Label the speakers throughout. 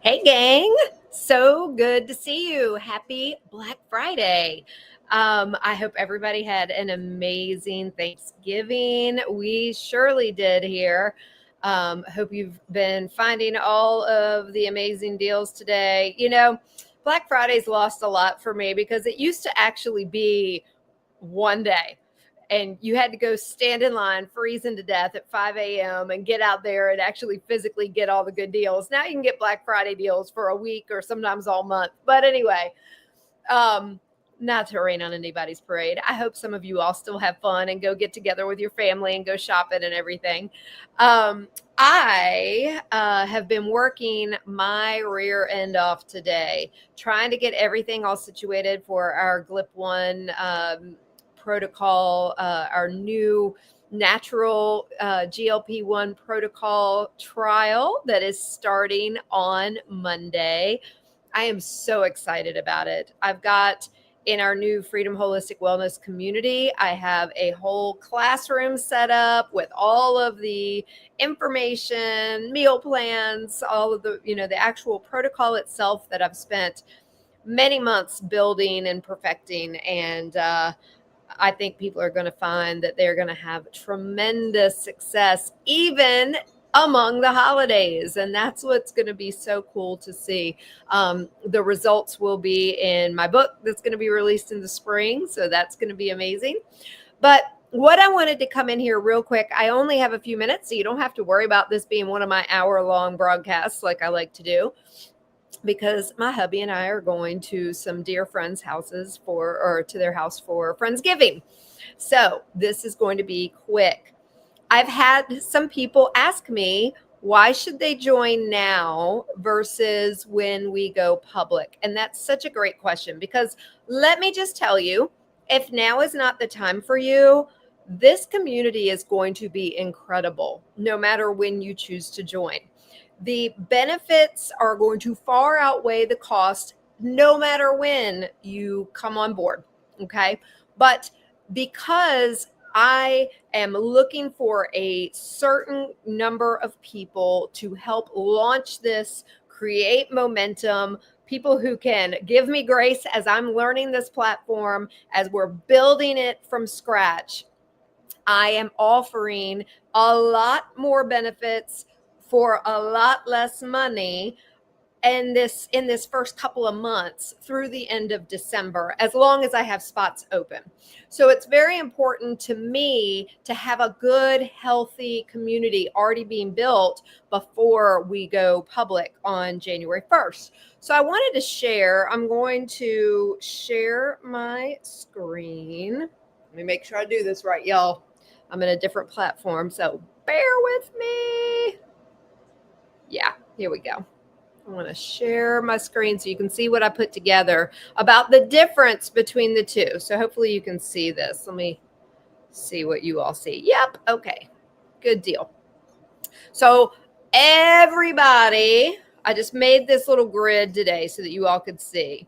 Speaker 1: Hey, gang. So good to see you. Happy Black Friday. I hope everybody had an amazing Thanksgiving. We surely did here. Hope you've been finding all of the amazing deals today. Black Friday's lost a lot for me because it used to actually be one day and you had to go stand in line freezing to death at 5 a.m. and get out there and actually physically get all the good deals. Now you can get Black Friday deals for a week or sometimes all month. But anyway, not to rain on anybody's parade. I hope some of you all still have fun and go get together with your family and go shopping and everything. I have been working my rear end off today, trying to get everything all situated for our GLP-1 protocol, our new natural GLP-1 protocol trial that is starting on Monday. I am so excited about it. I've got in our new Freedom Holistic Wellness community, I have a whole classroom set up with all of the information, meal plans, all of the actual protocol itself that I've spent many months building and perfecting. And I think people are going to find that they're going to have tremendous success, even among the holidays. And that's what's going to be so cool to see. The results will be in my book that's going to be released in the spring. So that's going to be amazing. But what I wanted to come in here real quick, I only have a few minutes, so you don't have to worry about this being one of my hour-long broadcasts like I like to do, because my hubby and I are going to some dear friends' houses to their house for Friendsgiving. So this is going to be quick. I've had some people ask me, why should they join now versus when we go public? And that's such a great question, because let me just tell you, if now is not the time for you, this community is going to be incredible, no matter when you choose to join. The benefits are going to far outweigh the cost, no matter when you come on board. Okay. But because I am looking for a certain number of people to help launch this, create momentum, people who can give me grace as I'm learning this platform, as we're building it from scratch, I am offering a lot more benefits for a lot less money in this first couple of months through the end of December, as long as I have spots open. So it's very important to me to have a good, healthy community already being built before we go public on January 1st. So I wanted to share, I'm going to share my screen. Let me make sure I do this right, y'all. I'm in a different platform, so bear with me. Yeah, here we go. I want to share my screen so you can see what I put together about the difference between the two. So hopefully you can see this. Let me see what you all see. Yep. Okay. Good deal. So everybody, I just made this little grid today so that you all could see.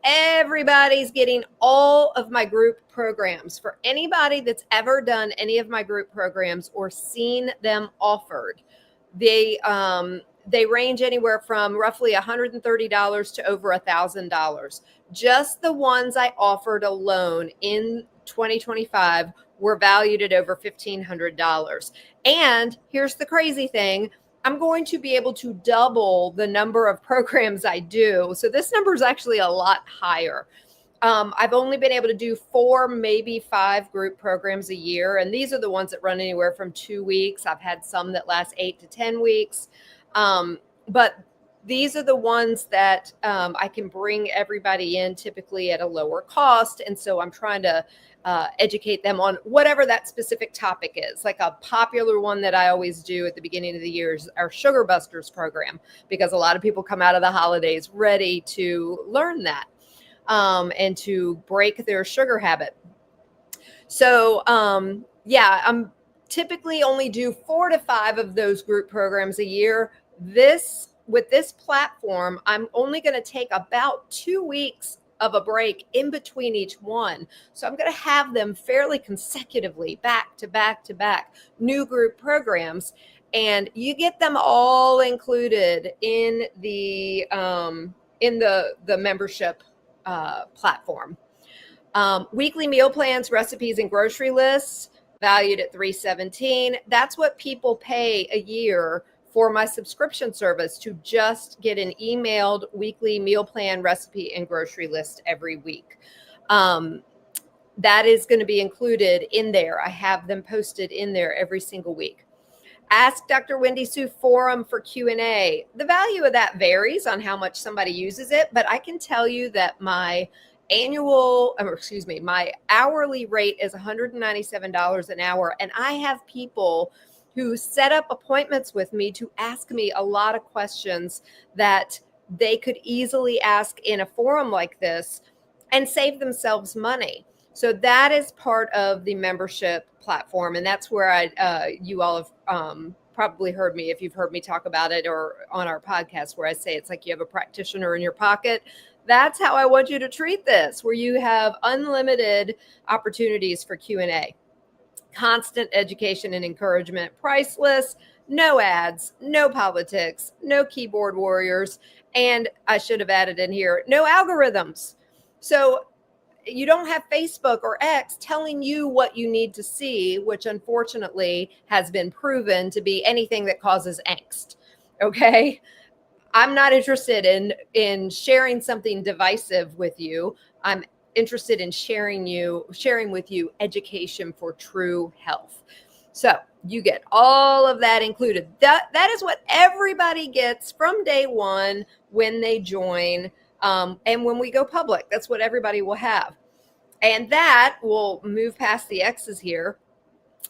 Speaker 1: Everybody's getting all of my group programs. For anybody that's ever done any of my group programs or seen them offered, they range anywhere from roughly $130 to over $1,000. Just the ones I offered alone in 2025 were valued at over $1,500. And here's the crazy thing. I'm going to be able to double the number of programs I do. So this number is actually a lot higher. I've only been able to do 4, maybe 5 group programs a year. And these are the ones that run anywhere from 2 weeks. I've had some that last 8 to 10 weeks. But these are the ones that I can bring everybody in typically at a lower cost. And so I'm trying to educate them on whatever that specific topic is. Like a popular one that I always do at the beginning of the year is our Sugar Busters program, because a lot of people come out of the holidays ready to learn that and to break their sugar habit. So I'm typically only do 4 to 5 of those group programs a year. With this platform, I'm only going to take about 2 weeks of a break in between each one. So I'm going to have them fairly consecutively, back to back to back, new group programs. and you get them all included in the membership platform. Weekly meal plans, recipes, and grocery lists valued at $317. That's what people pay a year for my subscription service, to just get an emailed weekly meal plan, recipe, and grocery list every week. That is going to be included in there. I have them posted in there every single week. Ask Dr. Wendy Sue forum for Q&A. The value of that varies on how much somebody uses it, but I can tell you that my hourly rate is $197 an hour, and I have people who set up appointments with me to ask me a lot of questions that they could easily ask in a forum like this and save themselves money. So that is part of the membership platform, and that's where you all have probably heard me, if you've heard me talk about it or on our podcast, where I say it's like you have a practitioner in your pocket. That's how I want you to treat this, where you have unlimited opportunities for Q&A, constant education and encouragement, priceless, no ads, no politics, no keyboard warriors, and I should have added in here, no algorithms. So you don't have Facebook or X telling you what you need to see, which unfortunately has been proven to be anything that causes angst. Okay. I'm not interested in sharing something divisive with you. I'm interested in sharing with you education for true health. So you get all of that included. That is what everybody gets from day one when they join. And when we go public, that's what everybody will have. And that will move past the X's here.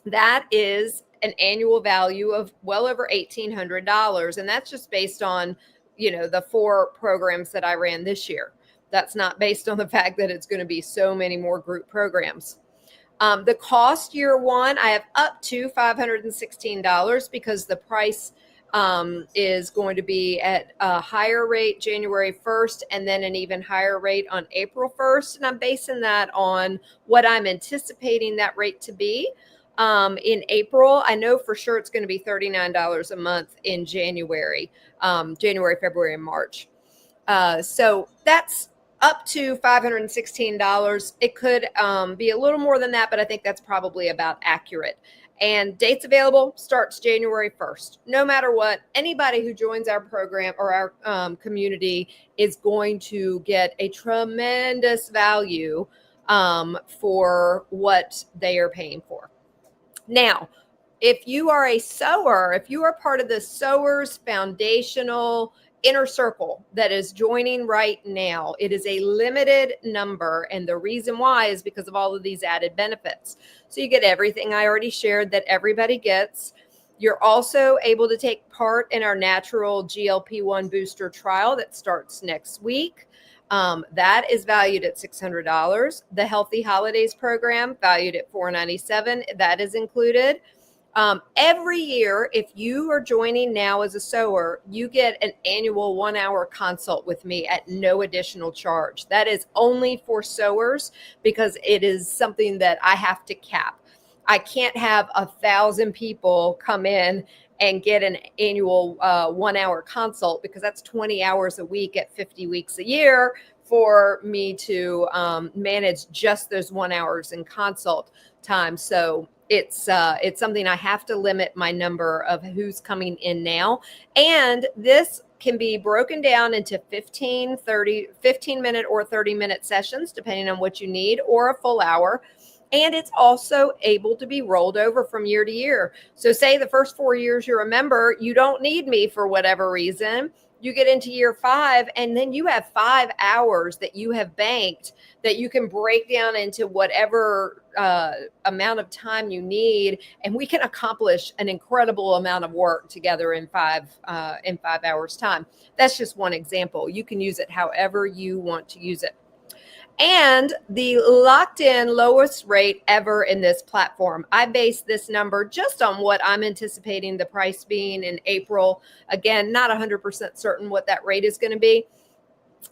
Speaker 1: That is an annual value of well over $1,800. And that's just based on, the 4 programs that I ran this year. That's not based on the fact that it's going to be so many more group programs. The cost year one, I have up to $516 because the price is going to be at a higher rate January 1st and then an even higher rate on April 1st. And I'm basing that on what I'm anticipating that rate to be. In April, I know for sure it's going to be $39 a month in January, February, and March. So that's up to $516. It could be a little more than that, but I think that's probably about accurate. And dates available starts January 1st. No matter what, anybody who joins our program or our community is going to get a tremendous value for what they are paying for. Now, if you are a sower, if you are part of the Sowers Foundational Inner Circle that is joining right now, it is a limited number. And the reason why is because of all of these added benefits. So you get everything I already shared that everybody gets. You're also able to take part in our natural GLP-1 booster trial that starts next week. That is valued at $600. The Healthy Holidays program valued at $497. That is included. Every year, if you are joining now as a sower, you get an annual 1-hour consult with me at no additional charge. That is only for sowers because it is something that I have to cap. I can't have 1,000 people come in and get an annual 1-hour consult because that's 20 hours a week at 50 weeks a year for me to manage just those 1 hours in consult time. So it's something I have to limit my number of who's coming in now. And this can be broken down into 15 minute or 30-minute sessions, depending on what you need, or a full hour. And it's also able to be rolled over from year to year. So say the first 4 years you're a member, you don't need me for whatever reason. You get into year 5, and then you have 5 hours that you have banked that you can break down into whatever amount of time you need. And we can accomplish an incredible amount of work together in 5 hours time. That's just one example. You can use it however you want to use it. And the locked in lowest rate ever in this platform. I base this number just on what I'm anticipating the price being in April. Again, not 100% certain what that rate is going to be.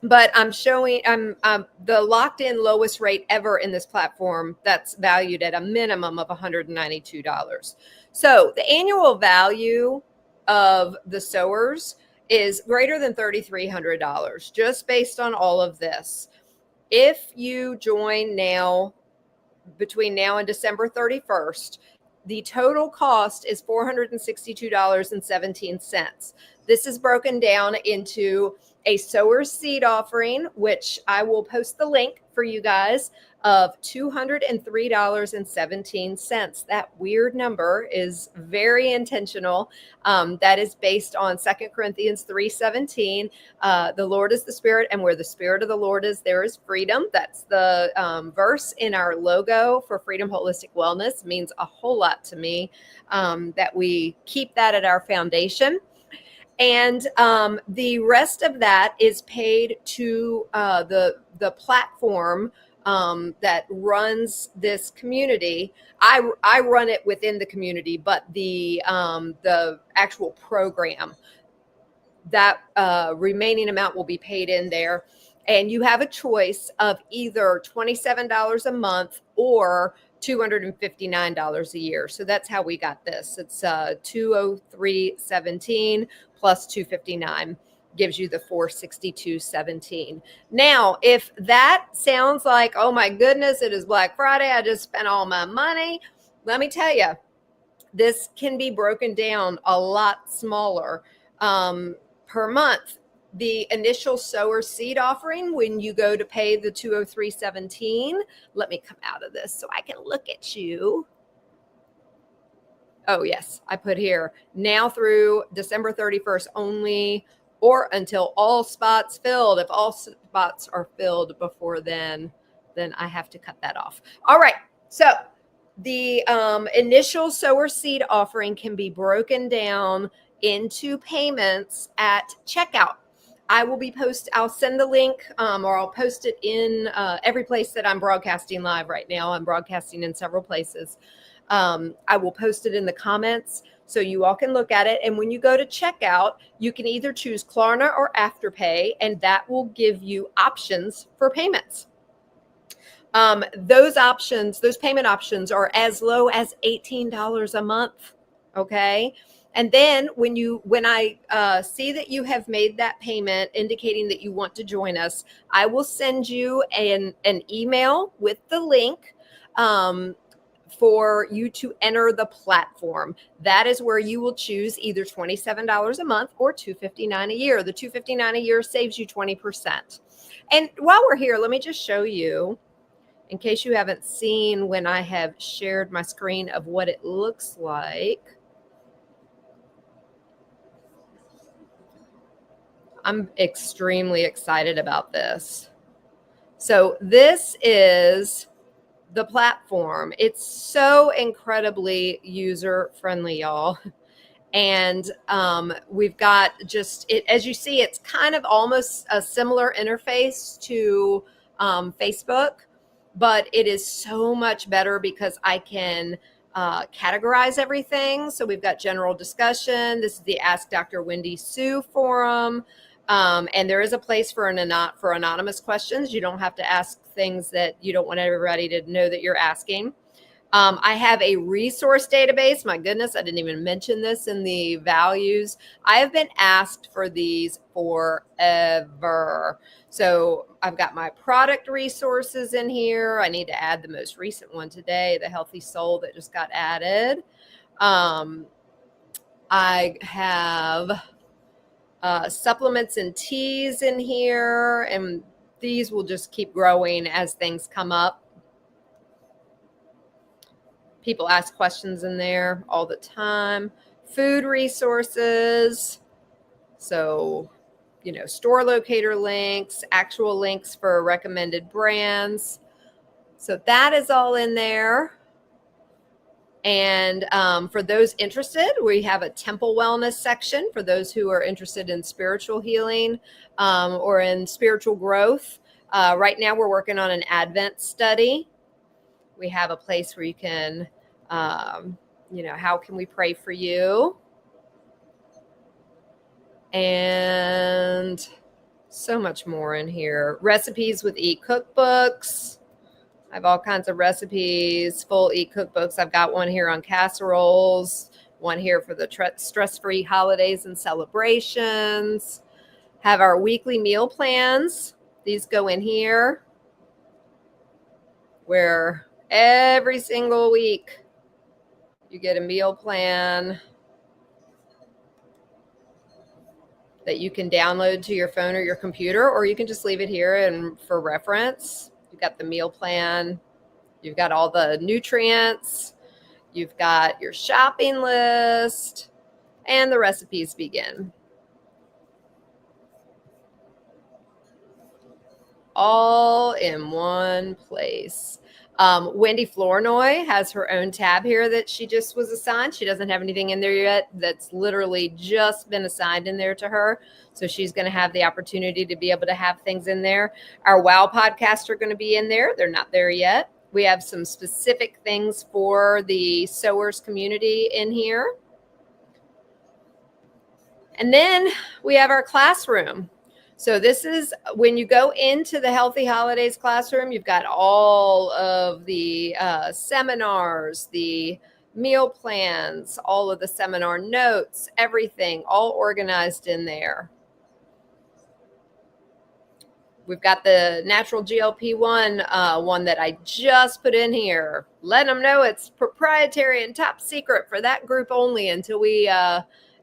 Speaker 1: but I'm showing I'm the locked in lowest rate ever in this platform that's valued at a minimum of $192. So the annual value of the Sowers is greater than $3,300 just based on all of this. If you join now, between now and December 31st, the total cost is $462.17. This is broken down into a sower seed offering, which I will post the link for you guys, of $203.17. That weird number is very intentional. That is based on 2 Corinthians 3:17. The Lord is the Spirit, and where the Spirit of the Lord is, there is freedom. That's the verse in our logo for Freedom Holistic Wellness. It means a whole lot to me that we keep that at our foundation. And the rest of that is paid to the platform that runs this community. I run it within the community, but the actual program, that remaining amount will be paid in there. And you have a choice of either $27 a month or $259 a year. So that's how we got this. It's $203.17 plus $259 gives you the $462.17. Now, if that sounds like, oh my goodness, it is Black Friday, I just spent all my money, let me tell you, this can be broken down a lot smaller per month. The initial sower seed offering, when you go to pay the $203.17, let me come out of this so I can look at you. Oh, yes, I put here now through December 31st only, or until all spots filled. If all spots are filled before then I have to cut that off. All right, so the initial sower seed offering can be broken down into payments at checkout. I'll send the link, or I'll post it in every place that I'm broadcasting live right now. I'm broadcasting in several places. I will post it in the comments so you all can look at it. And when you go to checkout, you can either choose Klarna or Afterpay, and that will give you options for payments. Those payment options are as low as $18 a month. Okay. And then when I see that you have made that payment indicating that you want to join us, I will send you an email with the link for you to enter the platform. That is where you will choose either $27 a month or $259 a year. The $259 a year saves you 20%. And while we're here, let me just show you, in case you haven't seen when I have shared my screen, of what it looks like. I'm extremely excited about this. So this is the platform. It's so incredibly user friendly, y'all. And we've got just it, as you see, it's kind of almost a similar interface to Facebook, but it is so much better because I can categorize everything. So we've got general discussion. This is the Ask Dr. Wendy Sue forum. And there is a place for anonymous questions. You don't have to ask things that you don't want everybody to know that you're asking. I have a resource database. My goodness, I didn't even mention this in the values. I have been asked for these forever. So I've got my product resources in here. I need to add the most recent one today, the Healthy Soul, that just got added. I have supplements and teas in here, and these will just keep growing as things come up. People ask questions in there all the time. Food resources. So, store locator links, actual links for recommended brands. So that is all in there. And for those interested, we have a temple wellness section for those who are interested in spiritual healing or in spiritual growth. Right now, we're working on an Advent study. We have a place where you can, how can we pray for you? And So much more in here. Recipes with e-cookbooks. I have all kinds of recipes, full e-cookbooks. I've got one here on casseroles, one here for the stress-free holidays and celebrations. Have our weekly meal plans. These go in here, where every single week you get a meal plan that you can download to your phone or your computer, or you can just leave it here and for reference. You've got the meal plan, you've got all the nutrients, you've got your shopping list, and the recipes begin. All in one place. Wendy Flournoy has her own tab here that she just was assigned. She doesn't have anything in there yet. That's literally just been assigned in there to her. So she's going to have the opportunity to be able to have things in there. Our WOW podcasts are going to be in there. They're not there yet. We have some specific things for the Sowers community in here. And then we have our classroom. So this is when you go into the Healthy Holidays classroom, you've got all of the seminars, the meal plans, all of the seminar notes, everything all organized in there. We've got the natural GLP-1 one that I just put in here. Let them know it's proprietary and top secret for that group only until we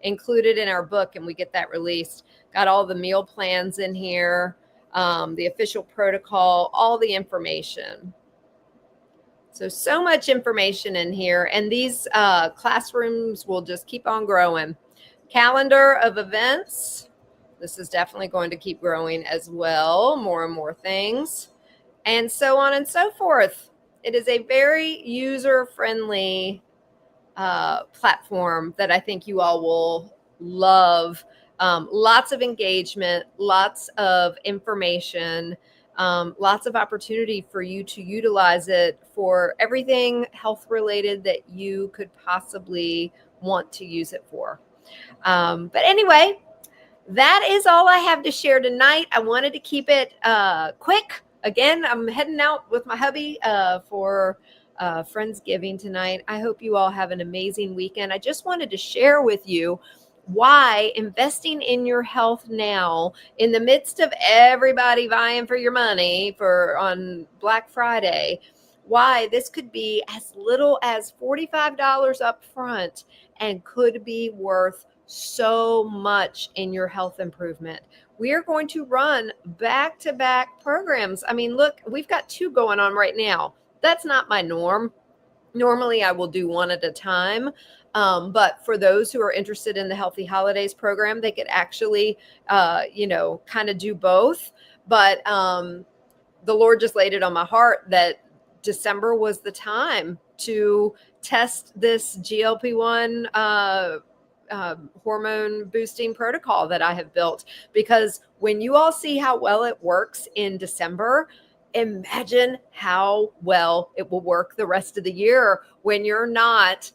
Speaker 1: include it in our book and we get that released. Got all the meal plans in here, the official protocol, all the information. So much information in here. And these classrooms will just keep on growing. Calendar of events. This is definitely going to keep growing as well. More and more things. And so on and so forth. It is a very user-friendly platform that I think you all will love. Lots of engagement, lots of information, lots of opportunity for you to utilize it for everything health related that you could possibly want to use it for. But anyway, that is all I have to share tonight. I wanted to keep it quick. Again, I'm heading out with my hubby for Friendsgiving tonight. I hope you all have an amazing weekend. I just wanted to share with you why investing in your health now, in the midst of everybody vying for your money on Black Friday, why this could be as little as $45 up front and could be worth so much in your health improvement. We are going to run back-to-back programs. I mean, look, we've got 2 going on right now. That's not my norm. Normally, I will do 1 at a time. But for those who are interested in the Healthy Holidays program, they could actually, kind of do both. But the Lord just laid it on my heart that December was the time to test this GLP-1 hormone boosting protocol that I have built. Because when you all see how well it works in December, imagine how well it will work the rest of the year when you're not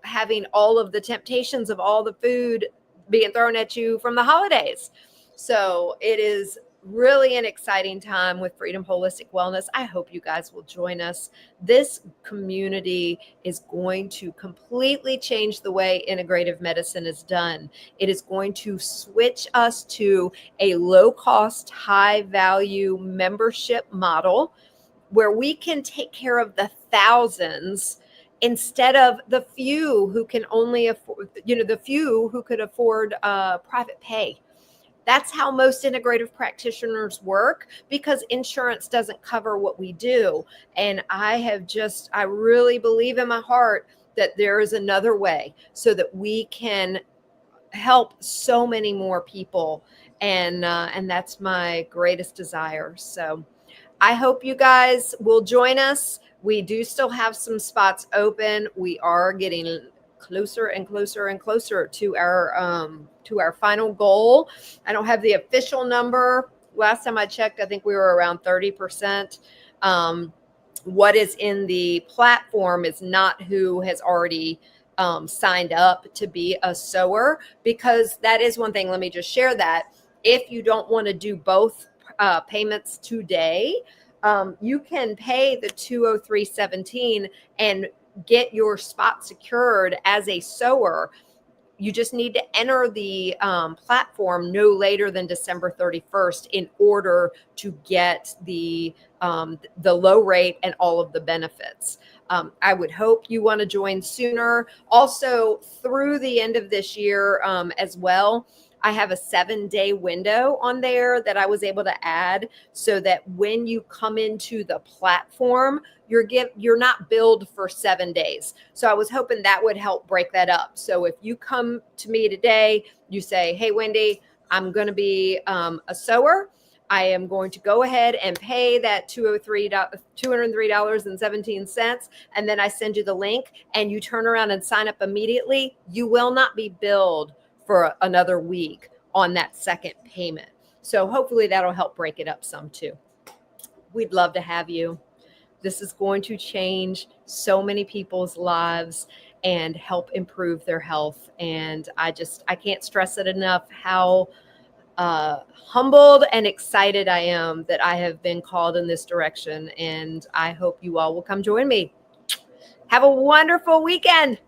Speaker 1: having all of the temptations of all the food being thrown at you from the holidays. So it is really an exciting time with Freedom Holistic Wellness. I hope you guys will join us. This community is going to completely change the way integrative medicine is done. It is going to switch us to a low-cost, high-value membership model where we can take care of the thousands instead of the few who can only afford, the few who could afford private pay. That's how most integrative practitioners work, because insurance doesn't cover what we do. And I really believe in my heart that there is another way so that we can help so many more people. And that's my greatest desire. So I hope you guys will join us. We do still have some spots open. We are getting closer and closer and closer to our final goal. I don't have the official number. Last time I checked, I think we were around 30%. What is in the platform is not who has already signed up to be a sower, because that is one thing. Let me just share that. if you don't want to do both payments today, you can pay the 203.17 and get your spot secured as a sower. You just need to enter the platform no later than December 31st in order to get the low rate and all of the benefits. I would hope you want to join sooner. Also, through the end of this year as well, I have a 7-day window on there that I was able to add so that when you come into the platform, you're not billed for 7 days. So I was hoping that would help break that up. So if you come to me today, you say, hey, Wendy, I'm going to be a sower. I am going to go ahead and pay that $203.17. And then I send you the link and you turn around and sign up immediately. You will not be billed for another week on that second payment. So hopefully that'll help break it up some too. We'd love to have you. This is going to change so many people's lives and help improve their health. And I can't stress it enough how humbled and excited I am that I have been called in this direction. And I hope you all will come join me. Have a wonderful weekend.